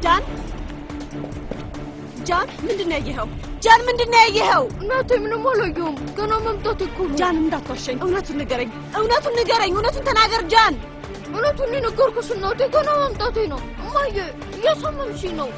جان جان ምንድነው ያየኸው جان ምንድነው ያየኸው እናቴ ምንም አላየሁም ገና መምጣት እኮ ነው جان እንዳትዋሸኝ እውነቱን ንገረኝ እውነቱን ተናገር جان እውነቱን ንገርኩሽ እናቴ ገና መምጣቴ ነው እማዬ እያሳመምሽኝ ነው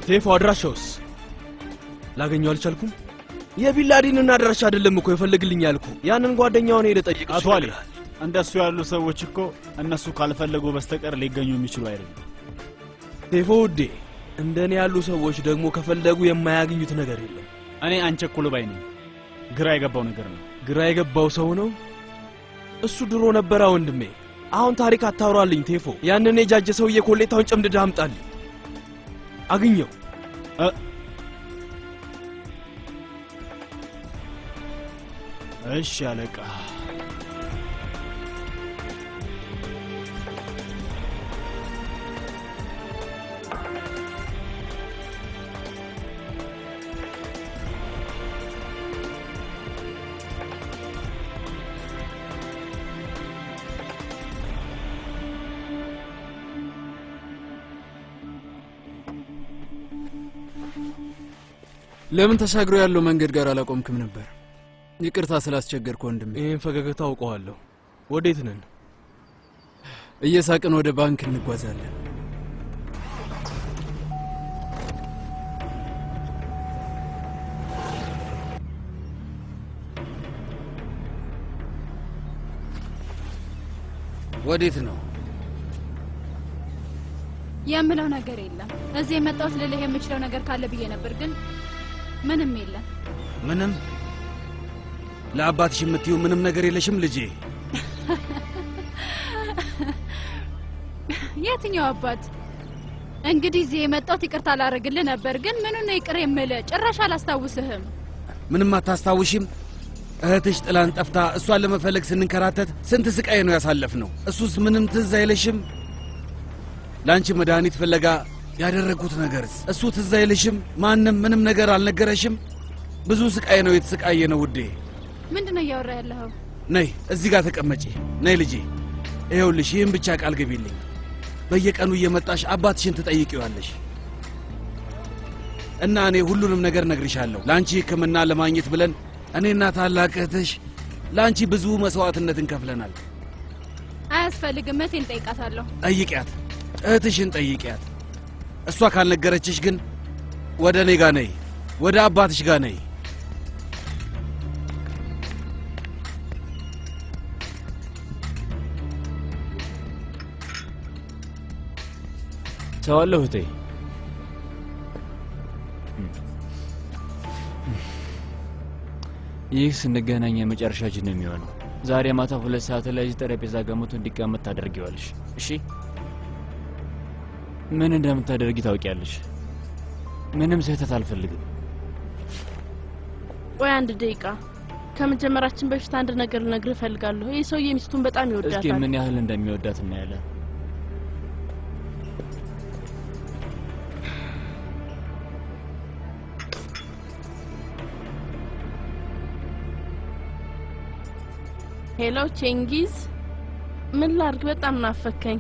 ቴፎ አድራሻውስ ላገኘው አልቻልኩም የቢላዲንን አድራሻ አይደለም እኮ ይፈልግልኝ ያልኩ ያንን ጓደኛውን ሄደ ጠይቅ አቶ አሊ እንደሱ ያሉ ሰዎች እኮ እነሱ ካልፈለጉ በስተቀር ሊገኙ የሚችሉ አይደለም ቴፎ ውዴ እንደኔ ያሉ ሰዎች ደግሞ ከፈለጉ የማያገኙት ነገር የለም እኔ አንቸኩል ባይ ነኝ ግራ የገባው ነገር ነው ግራ የገባው ሰው ነው እሱ ድሮ ነበር ወንድሜ አሁን ታሪክ አታውራልኝ ቴፎ ያንን የጃጀ ሰውዬ ኮሌታውን ጨምድዳ አምጣልኝ አግኘው እሺ አለቃ ለምን ተሻግሮ ያለው መንገድ ጋር አላቆምክም ነበር ይቅርታ ስላስቸገርኩ ወንድሜ ይሄን ፈገግታ አውቀዋለሁ ወዴት ነን እየሳቅን ወደ ባንክ እንጓዛለን ወዴት ነው የምለው ነገር የለም እዚህ የመጣሁት ልልህ የምችለው ነገር ካለ ብዬ ነበር ግን ምንም የለም ምንም ለአባትሽ የምትይው ምንም ነገር የለሽም ልጄ የትኛው አባት እንግዲህ እዚህ የመጣሁት ይቅርታ ላደርግልህ ነበር ግን ምኑን ነው ይቅር የምልህ ጭራሽ አላስታውስህም ምንም አታስታውሽም እህትሽ ጥላን ጠፍታ እሷን ለመፈለግ ስንንከራተት ስንት ስቃይ ነው ያሳለፍነው እሱስ ምንም ትዝ አይልሽም ላንቺ መድኃኒት ፍለጋ ያደረጉት ነገርስ እሱ ትዝ አይልሽም ማንም ምንም ነገር አልነገረሽም ብዙ ስቃይ ነው የተሰቃየ ነው ውዴ ምንድነው ያወራ ያለው ነይ እዚህ ጋር ተቀመጪ ነይ ልጄ ይኸውልሽ ይህን ብቻ ቃል ገቢልኝ በየቀኑ እየመጣሽ አባትሽን ትጠይቂዋለሽ እና እኔ ሁሉንም ነገር ነግርሻለሁ ላንቺ ህክምና ለማግኘት ብለን እኔና ታላቅ እህትሽ ላንቺ ብዙ መስዋዕትነትን ከፍለናል አያስፈልግም እቴን ጠይቃታለሁ ጠይቂያት እህትሽን ጠይቂያት እሷ ካልነገረችሽ ግን ወደ እኔ ጋር ነይ ወደ አባትሽ ጋር ነይ ሰዋለሁ እቴ ይህ ስንገናኝ የመጨረሻችን ነው የሚሆነው ዛሬ ማታ 2 ሰዓት ላይ እዚህ ጠረጴዛ ገመቱ እንዲቀመጥ ታደርጊዋለሽ እሺ ምን እንደምታደርጊ ታውቂያለሽ ምንም ስህተት አልፈልግም ወይ አንድ ደቂቃ ከመጀመራችን በፊት አንድ ነገር ልነግርህ እፈልጋለሁ ይሄ ሰውዬ ሚስቱን በጣም ይወዳታል እስኪ ምን ያህል እንደሚወዳት እናያለን ሄሎ ቼንጊዝ ምን ላድርግ በጣም ናፈከኝ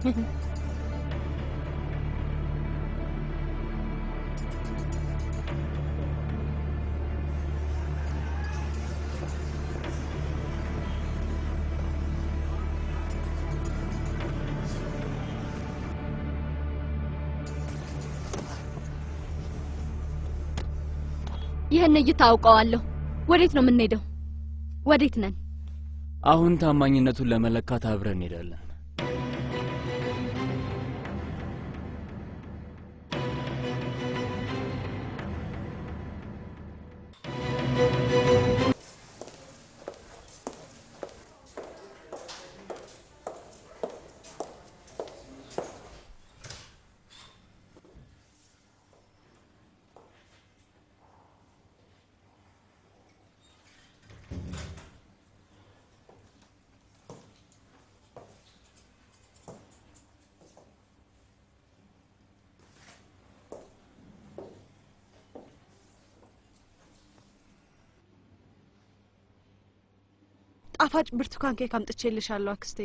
ይሄን እይታውቀዋለሁ ወዴት ነው የምንሄደው ወዴት ነን አሁን ታማኝነቱን ለመለካት አብረን እንሄዳለን። ጣፋጭ ብርቱካን ኬክ አምጥቼልሻለሁ አክስቴ።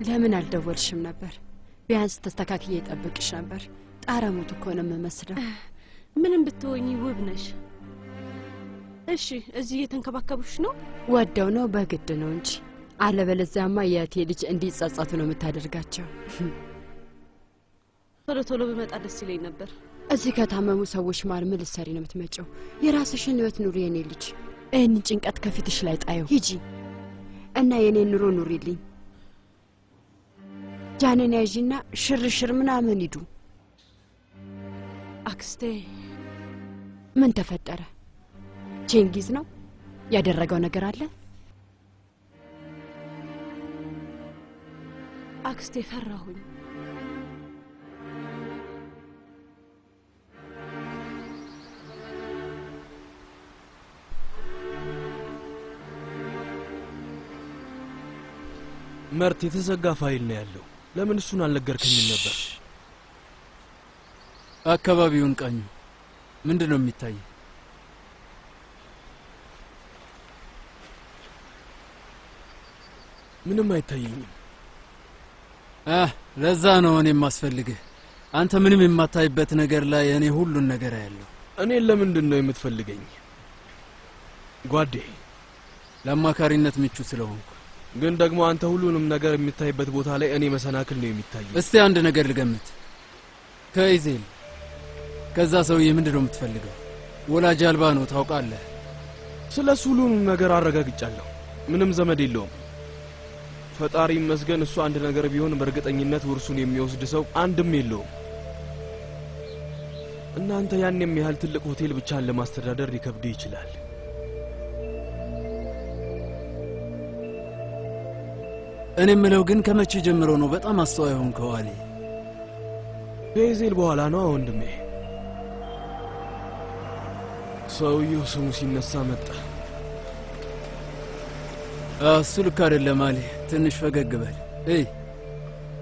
ለምን አልደወልሽም ነበር? ቢያንስ ተስተካክዬ እጠብቅሽ ነበር። ጣረሙት እኮ ነው የምመስለው። ምንም ብትሆኚ ውብ ነሽ። እሺ፣ እዚህ እየተንከባከቡሽ ነው? ወደው ነው በግድ ነው እንጂ አለበለዚያማ የእቴ ልጅ እንዲጸጸቱ ነው የምታደርጋቸው። ቶሎ ቶሎ ብመጣ ደስ ይለኝ ነበር። እዚህ ከታመሙ ሰዎች ማር ምን ልትሰሪ ነው የምትመጪው? የራስሽን ህይወት ኑሪ የኔ ልጅ። ይህንን ጭንቀት ከፊትሽ ላይ ጣየው። ሂጂ እና የኔን ኑሮ ኑሪልኝ። ጃንን ያዢና ሽርሽር ምናምን ሂዱ። አክስቴ ምን ተፈጠረ? ቼንጊዝ ነው ያደረገው ነገር አለ? አክስቴ ፈራሁኝ። መርት የተዘጋ ፋይል ነው ያለው። ለምን እሱን አልነገርከኝም ነበር? አካባቢውን ቃኙ። ምንድነው የሚታየው? ምንም አይታየኝም። ለዛ ነው እኔ የማስፈልግህ። አንተ ምንም የማታይበት ነገር ላይ እኔ ሁሉን ነገር አያለሁ። እኔን ለምንድን ነው የምትፈልገኝ ጓዴ? ለአማካሪነት ምቹ ስለሆንኩ። ግን ደግሞ አንተ ሁሉንም ነገር የምታይበት ቦታ ላይ እኔ መሰናክል ነው የሚታየው። እስቲ አንድ ነገር ልገምት። ከኢዜል ከዛ ሰውዬ ምንድነው የምትፈልገው? ወላጅ አልባ ነው ታውቃለህ። ስለሱ ሁሉንም ነገር አረጋግጫለሁ። ምንም ዘመድ የለውም። ፈጣሪ ይመስገን። እሱ አንድ ነገር ቢሆን በእርግጠኝነት ውርሱን የሚወስድ ሰው አንድም የለውም። እናንተ ያን የሚያህል ትልቅ ሆቴል ብቻን ለማስተዳደር ሊከብድ ይችላል። እኔ የምለው ግን ከመቼ ጀምሮ ነው በጣም አስተዋይ ሆንከው አሊ? ከኢዜል በኋላ ነው ወንድሜ። ሰውየው ስሙ ሲነሳ መጣ። እሱ ልክ አይደለም አሊ። ትንሽ ፈገግ በል።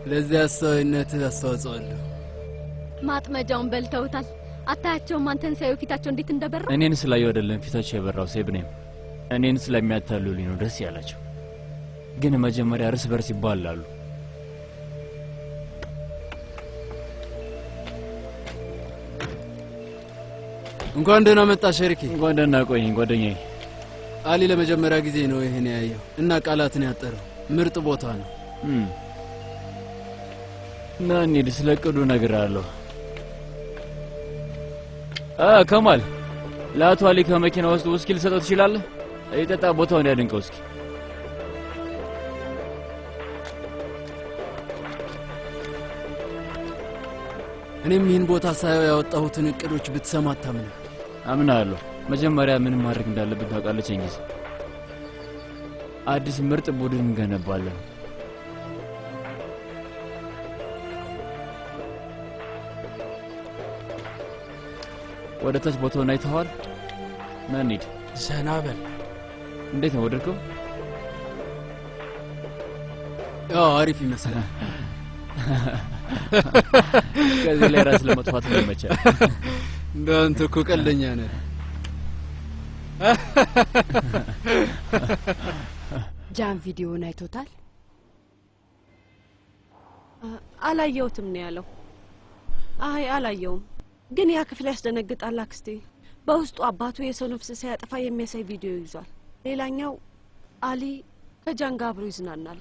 ለዚህ አስተዋይነትህ አስተዋጽኦ አለሁ። ማጥመጃውን በልተውታል። አታያቸውም? አንተን ሳዩ ፊታቸው እንዴት እንደበራ። እኔን ስላየው አይደለም ፊታቸው የበራው ሴብኔም፣ እኔን ስለሚያታልሉኝ ነው ደስ ያላቸው። ግን መጀመሪያ እርስ በርስ ይባላሉ። እንኳን ደህና መጣ ሸሪኬ። እንኳን ደህና ቆየኝ ጓደኛዬ። አሊ ለመጀመሪያ ጊዜ ነው ይሄን ያየው እና ቃላትን ያጠረው። ምርጥ ቦታ ነው። እና እንሂድ፣ ስለ ዕቅዱ እነግርሃለሁ። ከማል ለአቶ አሊ ከመኪና ውስጥ ውስኪ ልሰጠው ትችላለህ? ይጠጣ፣ ቦታውን ያድንቀው እስኪ። እኔም ይህን ቦታ ሳየው ያወጣሁትን እቅዶች ብትሰማ አታምንም። አምናለሁ። መጀመሪያ ምን ማድረግ እንዳለብን ታውቃለች እንጂ አዲስ ምርጥ ቡድን እንገነባለን። ወደ ታች ቦታውን አይተኸዋል? ና እንሂድ። ዘና በል። እንዴት ነው ወደድከው? ያው አሪፍ ይመስላል። ከዚህ ላይ ራስ ለመጥፋት ነው ይመቻል። እንዳንተ እኮ ቀልደኛ ነህ። ጃን ቪዲዮውን አይቶታል? አላየሁትም ነው ያለው። አይ አላየውም። ግን ያ ክፍል ያስደነግጣል አክስቴ። በውስጡ አባቱ የሰው ነፍስ ሲያጠፋ የሚያሳይ ቪዲዮ ይዟል። ሌላኛው አሊ ከጃን ጋር አብሮ ይዝናናል።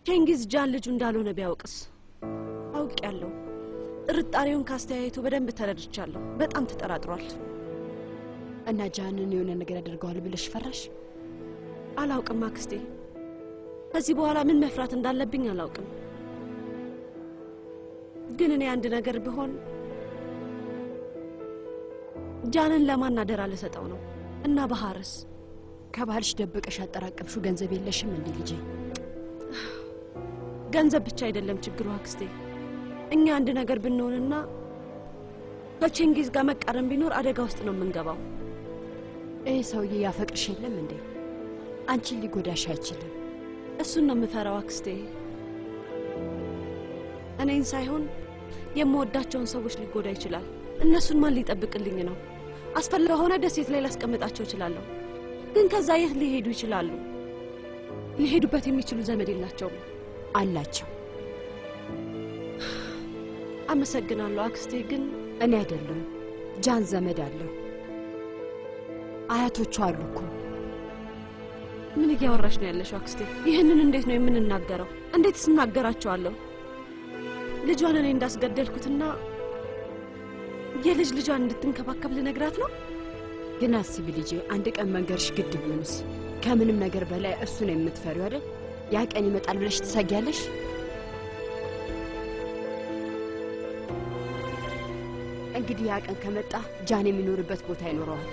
ቼንጊዝ ጃን ልጁ እንዳልሆነ ቢያውቅስ? አውቄያለሁ። ጥርጣሬውን ካስተያየቱ በደንብ ተረድቻለሁ። በጣም ተጠራጥሯል። እና ጃንን የሆነ ነገር ያደርገዋል ብለሽ ፈራሽ? አላውቅም አክስቴ። ከዚህ በኋላ ምን መፍራት እንዳለብኝ አላውቅም። ግን እኔ አንድ ነገር ቢሆን ጃንን ለማን አደራ ልሰጠው ነው? እና ባህርስ? ከባልሽ ደብቀሽ ያጠራቀምሽው ገንዘብ የለሽም እንዴ ልጄ? ገንዘብ ብቻ አይደለም ችግሩ አክስቴ። እኛ አንድ ነገር ብንሆንና ከቼንጊዝ ጋር መቃረን ቢኖር አደጋ ውስጥ ነው የምንገባው። ይህ ሰውዬ ያፈቅርሽ የለም እንዴ? አንቺን ሊጎዳሽ አይችልም። እሱን ነው የምፈራው አክስቴ። እኔን ሳይሆን የምወዳቸውን ሰዎች ሊጎዳ ይችላል። እነሱን ማን ሊጠብቅልኝ ነው? አስፈላጊ ሆነ ደሴት ላይ ላስቀምጣቸው እችላለሁ። ግን ከዛ የት ሊሄዱ ይችላሉ? ሊሄዱበት የሚችሉ ዘመድ የላቸውም። አላቸው። አመሰግናለሁ አክስቴ። ግን እኔ አይደለም ጃን ዘመድ አለው። አያቶቹ አሉ እኮ። ምን እያወራሽ ነው ያለሽው አክስቴ? ይህንን እንዴት ነው የምንናገረው? እንዴት ስናገራቸዋለሁ? ልጇን እኔ እንዳስገደልኩትና የልጅ ልጇን እንድትንከባከብ ልነግራት ነው? ግን አስቢ ልጄ፣ አንድ ቀን መንገርሽ ግድ ቢሆንስ? ከምንም ነገር በላይ እሱ ነው የምትፈሪው አይደል? ያ ቀን ይመጣል ብለሽ ትሰጊያለሽ? እንግዲህ ያ ቀን ከመጣ ጃን የሚኖርበት ቦታ ይኖረዋል።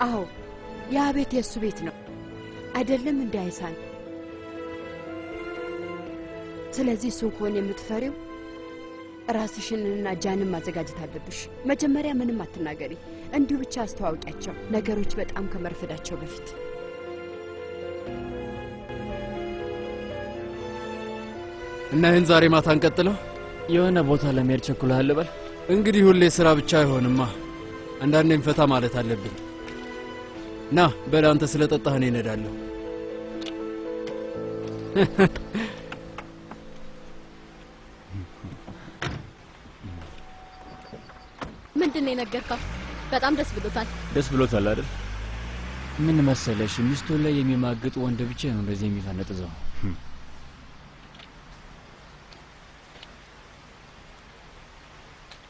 አዎ ያ ቤት የእሱ ቤት ነው አይደለም እንደ አይሳን? ስለዚህ እሱን ከሆነ የምትፈሪው ራስሽንና ጃንን ማዘጋጀት አለብሽ። መጀመሪያ ምንም አትናገሪ፣ እንዲሁ ብቻ አስተዋውቂያቸው፣ ነገሮች በጣም ከመርፈዳቸው በፊት። እና ይህን ዛሬ ማታ እንቀጥለው? የሆነ ቦታ ለመሄድ ቸኩለሃል በል። እንግዲህ ሁሌ ስራ ብቻ አይሆንማ፣ አንዳንዴም ፈታ ማለት አለብኝ። ና በል አንተ ስለጠጣህ እኔ እነዳለሁ። ምንድነው የነገርካት? በጣም ደስ ብሎታል። ደስ ብሎታል አይደል? ምን መሰለሽ፣ ሚስቱ ላይ የሚማግጥ ወንድ ብቻ ነው እንደዚህ የሚፈነጥዘው።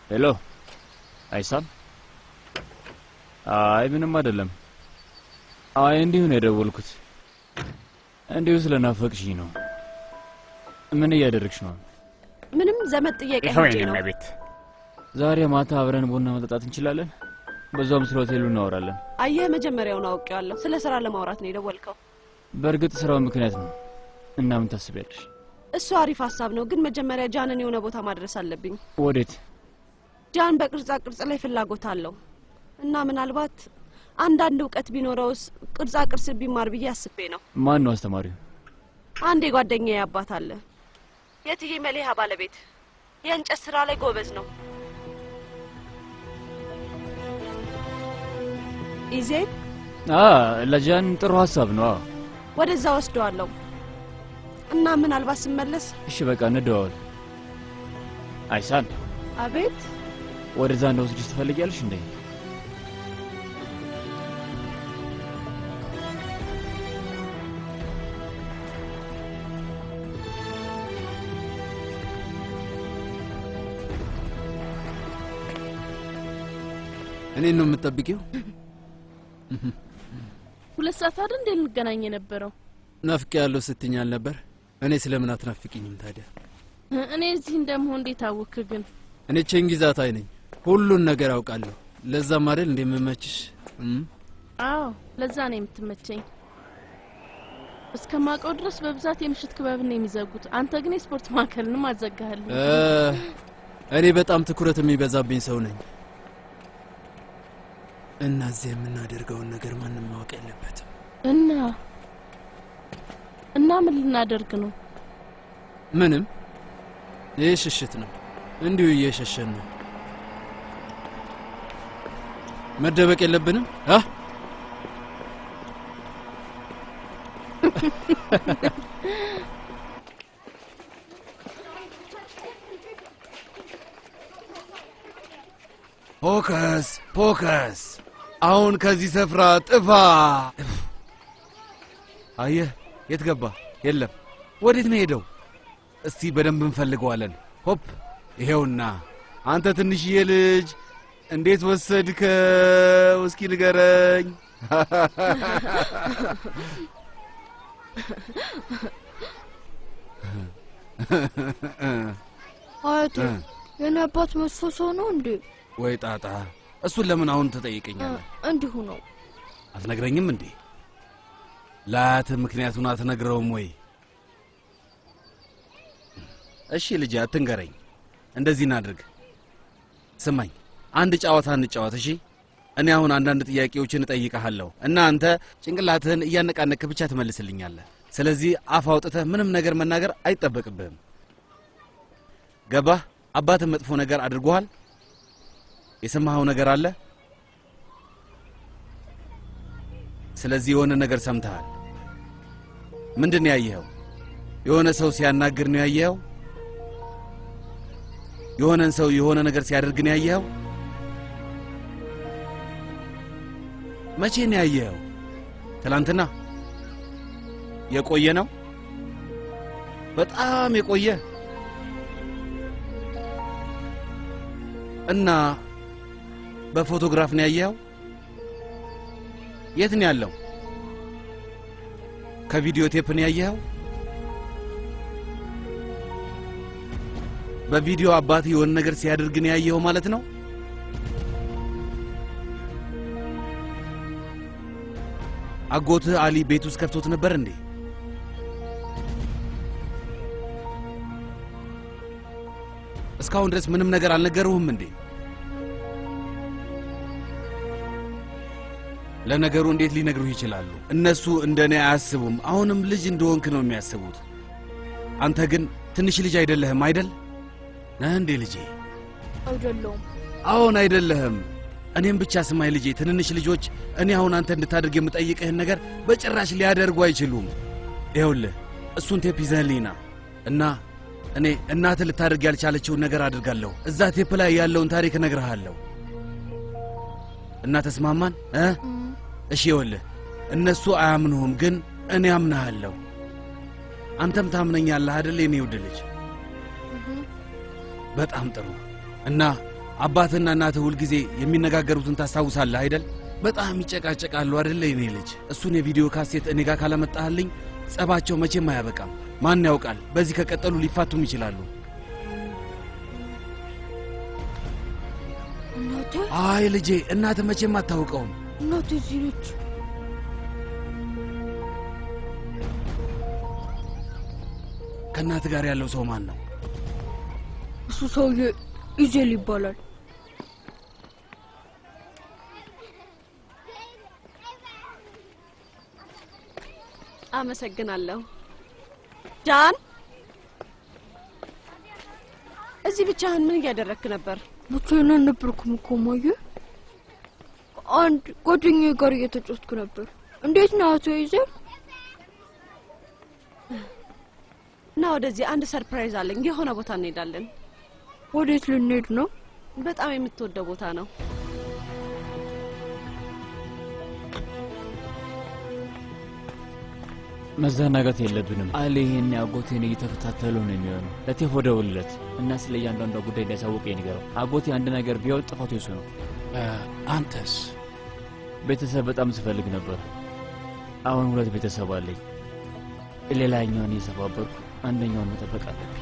ሄሎ አይሳም? አይ ምንም አይደለም። አይ እንዲሁ ነው የደወልኩት። እንዲሁ ስለናፈቅሽኝ ነው። ምን እያደረግሽ ነው? ምንም ዘመድ ጥያቄ ነው። ቤት ዛሬ ማታ አብረን ቡና መጠጣት እንችላለን? በዛውም ስለ ሆቴሉ እናወራለን። አየህ፣ መጀመሪያውን አውቄዋለሁ። ስለ ስራ ለማውራት ነው የደወልከው። በእርግጥ ስራው ምክንያት ነው። እና ምን ታስቢያለሽ? እሱ አሪፍ ሀሳብ ነው፣ ግን መጀመሪያ ጃንን የሆነ ቦታ ማድረስ አለብኝ። ወዴት? ጃን በቅርጻ ቅርጽ ላይ ፍላጎት አለው እና ምናልባት አንዳንድ እውቀት ቢኖረውስ ቅርጻ ቅርጽ ቢማር ብዬ አስቤ ነው። ማን ነው አስተማሪው? አንድ የጓደኛዬ አባት አለ፣ የትዬ መሌሃ ባለቤት። የእንጨት ስራ ላይ ጎበዝ ነው። ኢዜን ለጃን ጥሩ ሀሳብ ነው። ወደዛ ወስደዋለሁ እና ምናልባት ስመለስ። እሺ በቃ እንደዋወል። አይሳን። አቤት። ወደዛ እንደወስድሽ ትፈልጊያለሽ እንዴ? እኔን ነው የምትጠብቂው? 2 ሰዓት አይደል እንዴ እንገናኝ የነበረው? ናፍቄ ያለው ስትኛል ነበር። እኔ ስለምን አትናፍቂኝም ታዲያ? እኔ እዚህ እንደምሆን እንዴት አወክ? ግን እኔ ቼንጊዛታይ ነኝ፣ ሁሉን ነገር አውቃለሁ። ለዛም አይደል እንዴ የምመችሽ? አዎ ለዛ ነው የምትመቸኝ። እስከማውቀው ድረስ በብዛት የምሽት ክበብን ነው የሚዘጉት። አንተ ግን የስፖርት ማዕከልንም አዘጋህልኝ። እኔ በጣም ትኩረት የሚበዛብኝ ሰው ነኝ እና እዚህ የምናደርገውን ነገር ማንም ማወቅ የለበትም። እና ምን ልናደርግ ነው? ምንም። ይህ ሽሽት ነው፣ እንዲሁ እየሸሸን ነው። መደበቅ የለብንም። ፎከስ ፎከስ! አሁን ከዚህ ስፍራ ጥፋ! አየህ፣ የት ገባ? የለም። ወዴት ነው ሄደው? እስቲ በደንብ እንፈልገዋለን። ሆፕ ይሄውና። አንተ ትንሽዬ ልጅ እንዴት ወሰድከው? እስኪ ንገረኝ። አያቴ የኔ አባት መጥፎ ሰው ነው እንዴ? ወይ ጣጣ፣ እሱን ለምን አሁን ትጠይቀኛለህ? እንዲሁ ነው። አትነግረኝም እንዴ? ለአያትህ ምክንያቱን አትነግረውም ወይ? እሺ ልጄ አትንገረኝ። እንደዚህ እናድርግ። ስማኝ፣ አንድ ጨዋታ እንጫወት እሺ? እኔ አሁን አንዳንድ ጥያቄዎችን እጠይቅሃለሁ እና አንተ ጭንቅላትህን እያነቃነክ ብቻ ትመልስልኛለህ። ስለዚህ አፍ አውጥተህ ምንም ነገር መናገር አይጠበቅብህም። ገባህ? አባትህ መጥፎ ነገር አድርጎሃል? የሰማኸው ነገር አለ? ስለዚህ የሆነ ነገር ሰምተሃል። ምንድን ነው ያየኸው? የሆነ ሰው ሲያናግር ነው ያየኸው? የሆነን ሰው የሆነ ነገር ሲያደርግ ነው ያየኸው? መቼ ነው ያየኸው? ትላንትና? የቆየ ነው? በጣም የቆየ? እና በፎቶግራፍ ነው ያየኸው? የት ነው ያለው? ከቪዲዮ ቴፕ ነው ያየኸው? በቪዲዮ አባትህ የሆነ ነገር ሲያደርግ ነው ያየኸው ማለት ነው? አጎትህ አሊ ቤት ውስጥ ከፍቶት ነበር እንዴ? እስካሁን ድረስ ምንም ነገር አልነገሩህም እንዴ? ለነገሩ እንዴት ሊነግሩህ ይችላሉ? እነሱ እንደኔ አያስቡም። አሁንም ልጅ እንደሆንክ ነው የሚያስቡት። አንተ ግን ትንሽ ልጅ አይደለህም አይደል? ነህ እንዴ ልጄ? አይደለሁም። አሁን አይደለህም። እኔም ብቻ ስማይ ልጄ፣ ትንንሽ ልጆች እኔ አሁን አንተ እንድታደርግ የምጠይቅህን ነገር በጭራሽ ሊያደርጉ አይችሉም። ይኸውልህ እሱን ቴፕ ይዘህልኝና እና እኔ እናትህ ልታደርግ ያልቻለችውን ነገር አድርጋለሁ። እዛ ቴፕ ላይ ያለውን ታሪክ እነግርሃለሁ እና ተስማማን? እሺ ይኸውልህ እነሱ አያምኑህም፣ ግን እኔ አምናሃለሁ። አንተም ታምነኛለህ አይደል የኔ ውድ ልጅ? በጣም ጥሩ። እና አባትና እናትህ ሁልጊዜ የሚነጋገሩትን ታስታውሳለህ አይደል? በጣም ይጨቃጨቃሉ አይደል የኔ ልጅ? እሱን የቪዲዮ ካሴት እኔ ጋር ካላመጣህልኝ ጸባቸው መቼም አያበቃም። ማን ያውቃል፣ በዚህ ከቀጠሉ ሊፋቱም ይችላሉ። እናቴ? አይ ልጄ፣ እናትህ መቼም አታውቀውም። እናቴ እዚህ ነች። ከእናትህ ጋር ያለው ሰው ማን ነው? እሱ ሰውዬ ኢዜል ይባላል። አመሰግናለሁ። ጃን፣ እዚህ ብቻህን ምን እያደረክ ነበር? ብቻዬን አልነበርኩም እኮ እማዬ። አንድ ጓደኛዬ ጋር እየተጫወትኩ ነበር። እንዴት ነው አቶ ኢዜል? እና ወደዚህ አንድ ሰርፕራይዝ አለኝ። የሆነ ቦታ እንሄዳለን። ወዴት ልንሄድ ነው? በጣም የምትወደው ቦታ ነው። መዘናጋት የለብንም። አሊ ይሄን አጎቴን እየተከታተለው ነው የሚሆነው። ለቴፎ ደውልለት እና ስለ እያንዳንዷ ጉዳይ እንዳያሳውቀኝ ንገረው። አጎቴ አንድ ነገር ቢያወጥ ጥፋቱ የሱ ነው። አንተስ? ቤተሰብ በጣም ስፈልግ ነበር። አሁን 2 ቤተሰብ አለኝ። ሌላኛውን እየሰባበርኩ አንደኛውን መጠበቅ አለብኝ።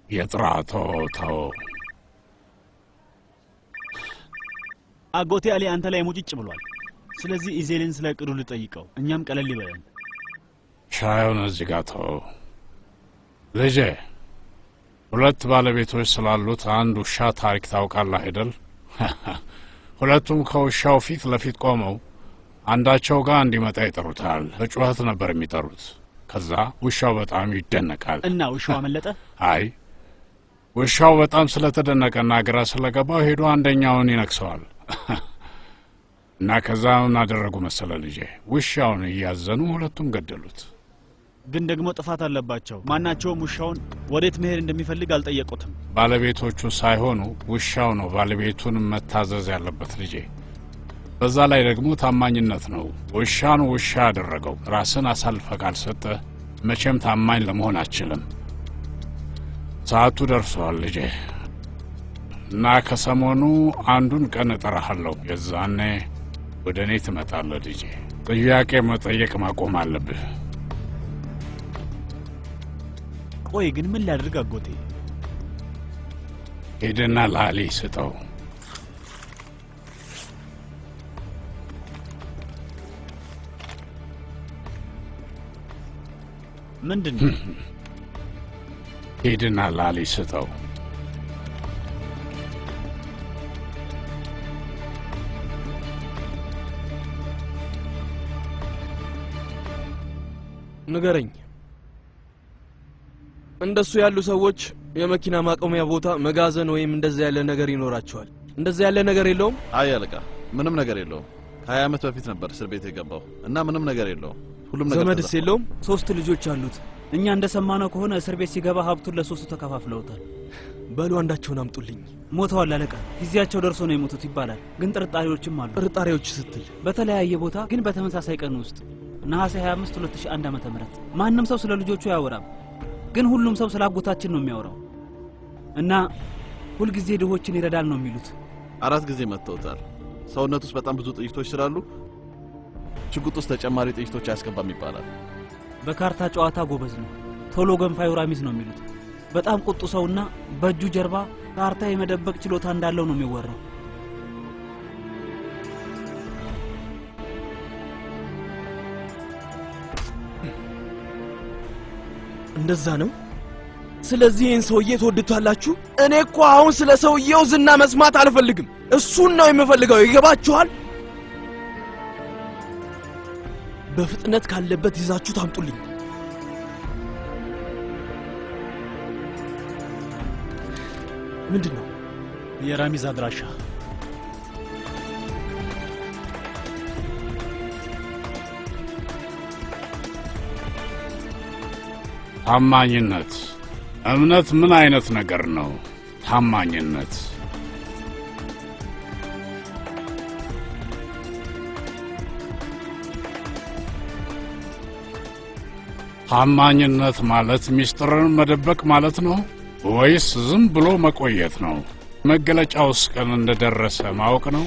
የጥራቶ ተው። አጎቴ አሊ አንተ ላይ ሙጭጭ ብሏል። ስለዚህ ኢዜልን ስለ እቅዱ ልጠይቀው፣ እኛም ቀለል ይበለን። ሻዩን እዚህ ጋር ተው ልጄ። 2 ባለቤቶች ስላሉት አንድ ውሻ ታሪክ ታውቃለህ አይደል? ሁለቱም ከውሻው ፊት ለፊት ቆመው አንዳቸው ጋር እንዲመጣ ይጠሩታል። በጩኸት ነበር የሚጠሩት። ከዛ ውሻው በጣም ይደነቃል። እና ውሻው አመለጠ? አይ ውሻው በጣም ስለተደነቀና ግራ ስለገባው ሄዶ አንደኛውን ይነክሰዋል። እና ከዛ ምን አደረጉ መሰለ ልጄ? ውሻውን እያዘኑ ሁለቱም ገደሉት። ግን ደግሞ ጥፋት አለባቸው። ማናቸውም ውሻውን ወዴት መሄድ እንደሚፈልግ አልጠየቁትም። ባለቤቶቹ ሳይሆኑ ውሻው ነው ባለቤቱን መታዘዝ ያለበት ልጄ። በዛ ላይ ደግሞ ታማኝነት ነው ውሻን ውሻ ያደረገው። ራስን አሳልፈ ካልሰጠ መቼም ታማኝ ለመሆን አትችልም። ሰዓቱ ደርሷል ልጄ እና ከሰሞኑ አንዱን ቀን እጠራሃለሁ። የዛኔ ወደ እኔ ትመጣለህ ልጄ። ጥያቄ መጠየቅ ማቆም አለብህ። ቆይ ግን ምን ላድርግ አጎቴ? ሄደና ለአሊ ስጠው። ምንድነው? ሄደና ለአሊ ስጠው። ንገረኝ። እንደሱ ያሉ ሰዎች የመኪና ማቆሚያ ቦታ፣ መጋዘን ወይም እንደዛ ያለ ነገር ይኖራቸዋል። እንደዛ ያለ ነገር የለውም? አይ አለቃ፣ ምንም ነገር የለውም። ከ20 ዓመት በፊት ነበር እስር ቤት የገባው እና ምንም ነገር የለውም። ሁሉም ነገር ዘመድስ የለውም? 3 ልጆች አሉት። እኛ እንደሰማነው ከሆነ እስር ቤት ሲገባ ሀብቱን ለ3 ተከፋፍለውታል። በሉ አንዳቸውን አምጡልኝ። ሞተዋል አለቃ። ጊዜያቸው ደርሶ ነው የሞቱት ይባላል። ግን ጥርጣሬዎችም አሉ። ጥርጣሬዎች ስትል? በተለያየ ቦታ ግን በተመሳሳይ ቀን ውስጥ ነሐሴ 25 2001 ዓ.ም። ማንም ሰው ስለ ልጆቹ አያወራም፣ ግን ሁሉም ሰው ስለ አጎታችን ነው የሚያወራው እና ሁልጊዜ ድሆችን ይረዳል ነው የሚሉት። 4 ጊዜ መተውታል። ሰውነት ውስጥ በጣም ብዙ ጥይቶች ስላሉ ሽጉጥ ውስጥ ተጨማሪ ጥይቶች አያስገባም ይባላል። በካርታ ጨዋታ ጎበዝ ነው። ቶሎ ገንፋይ ራሚዝ ነው የሚሉት። በጣም ቁጡ ሰውና በእጁ ጀርባ ካርታ የመደበቅ ችሎታ እንዳለው ነው የሚወራው። እንደዛ ነው። ስለዚህ ይህን ሰውዬ ትወዱታላችሁ? እኔ እኮ አሁን ስለ ሰውዬው ዝና መስማት አልፈልግም። እሱን ነው የምፈልገው። ይገባችኋል? በፍጥነት ካለበት ይዛችሁ ታምጡልኝ። ምንድነው? የራሚዝ አድራሻ። ታማኝነት። እምነት ምን አይነት ነገር ነው? ታማኝነት ታማኝነት ማለት ሚስጥርን መደበቅ ማለት ነው ወይስ ዝም ብሎ መቆየት ነው? መገለጫውስ ቀን እንደደረሰ ማወቅ ነው?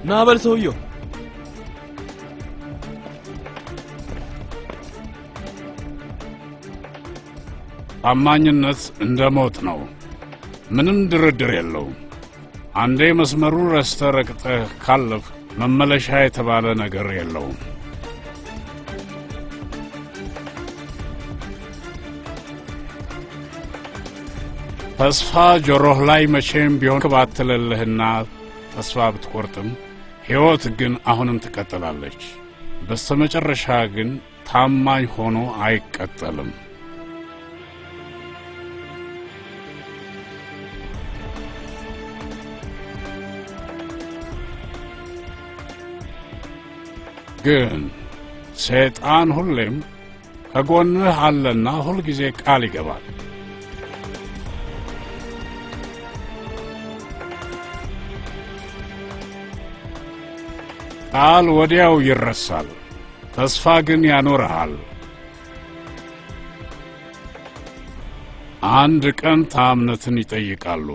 ና በል ሰውየው። ታማኝነት እንደ ሞት ነው። ምንም ድርድር የለውም። አንዴ መስመሩን ረስተህ ረግጠህ ካለፍ መመለሻ የተባለ ነገር የለውም። ተስፋ ጆሮህ ላይ መቼም ቢሆን ባትልልህና ተስፋ ብትቆርጥም ሕይወት ግን አሁንም ትቀጥላለች። በስተመጨረሻ ግን ታማኝ ሆኖ አይቀጠልም። ግን ሰይጣን ሁሌም ከጎንህ አለና ሁልጊዜ ቃል ይገባል። ቃል ወዲያው ይረሳል፣ ተስፋ ግን ያኖርሃል። አንድ ቀን ታምነትን ይጠይቃሉ።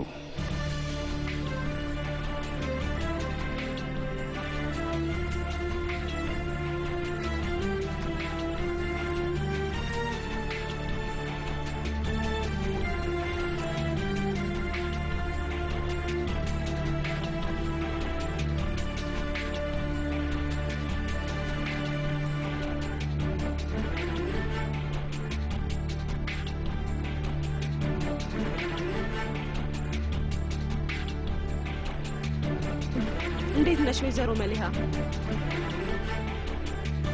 እንዴት ነሽ ወይዘሮ መሊሃ?